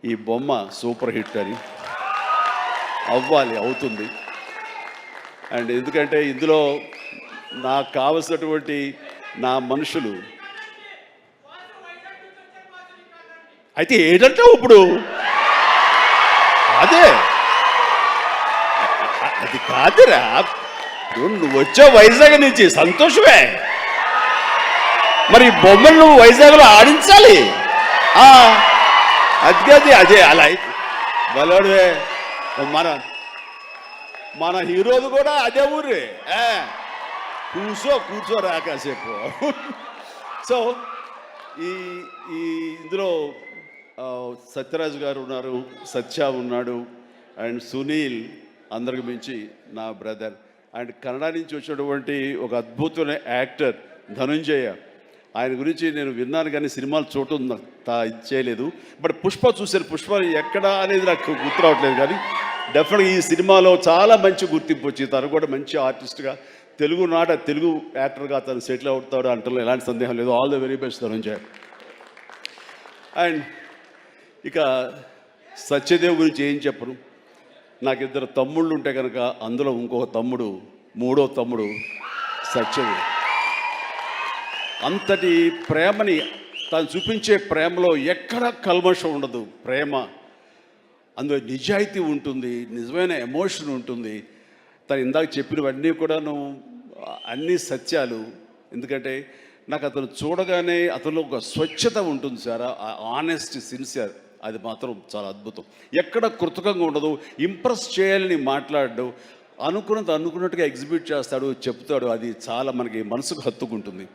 ఈ బొమ్మ super hit అని అవ్వాలి, అవుతుంది. అండ్ ఎందుకంటే ఇందులో నాకు కావలసినటువంటి నా మనుషులు అయితే ఏంటంటావు ఇప్పుడు? అదే అది కాదురా, నువ్వు వచ్చావు వైజాగ్ నుంచి, సంతోషమే. మరి బొమ్మను నువ్వు వైజాగ్లో ఆడించాలి. అది అదే అలా బలవాడే. మన హీరోది కూడా అదే ఊరే. కూర్చోరా కాసేపు. సో ఈ ఇందులో సత్యరాజు గారు ఉన్నారు, సత్య ఉన్నాడు, అండ్ సునీల్, అందరికి మించి నా బ్రదర్. అండ్ కన్నడ నుంచి వచ్చినటువంటి ఒక అద్భుతమైన యాక్టర్ ధనుంజయ. ఆయన గురించి నేను విన్నాను కానీ సినిమాలు చూడటం ఇది చేయలేదు. బట్ పుష్ప చూశాను. పుష్ప ఎక్కడ అనేది నాకు గుర్తు రావట్లేదు, కానీ డెఫినెట్గా ఈ సినిమాలో చాలా మంచి గుర్తింపు వచ్చింది. తను కూడా మంచి ఆర్టిస్ట్గా, తెలుగు యాక్టర్గా తను సెటిల్ అవుతాడు అంటలో ఎలాంటి సందేహం లేదు. All the very best Dhananjaya. And ఇక సత్యదేవ్ గురించి ఏం చెప్పను. నాకు ఇద్దరు తమ్ముళ్ళు ఉంటే కనుక అందులో ఇంకొక తమ్ముడు, మూడో తమ్ముడు సత్యదేవ్. అంతటి ప్రేమని తను చూపించే ప్రేమలో ఎక్కడ కల్మషం ఉండదు. ప్రేమ అందులో నిజాయితీ ఉంటుంది, నిజమైన ఎమోషన్ ఉంటుంది. తను ఇందాక చెప్పినవన్నీ కూడాను అన్నీ సత్యాలు. ఎందుకంటే నాకు అతను చూడగానే అతనిలో ఒక స్వచ్ఛత ఉంటుంది సార్, ఆనెస్ట్, సిన్సియర్. అది మాత్రం చాలా అద్భుతం. ఎక్కడ కృతకంగా ఉండదు, ఇంప్రెస్ చేయాలని మాట్లాడడు, అనుకున్నట్టుగా ఎగ్జిబిట్ చేస్తాడు, చెప్తాడు. అది చాలా మనకి మనసుకు హత్తుకుంటుంది.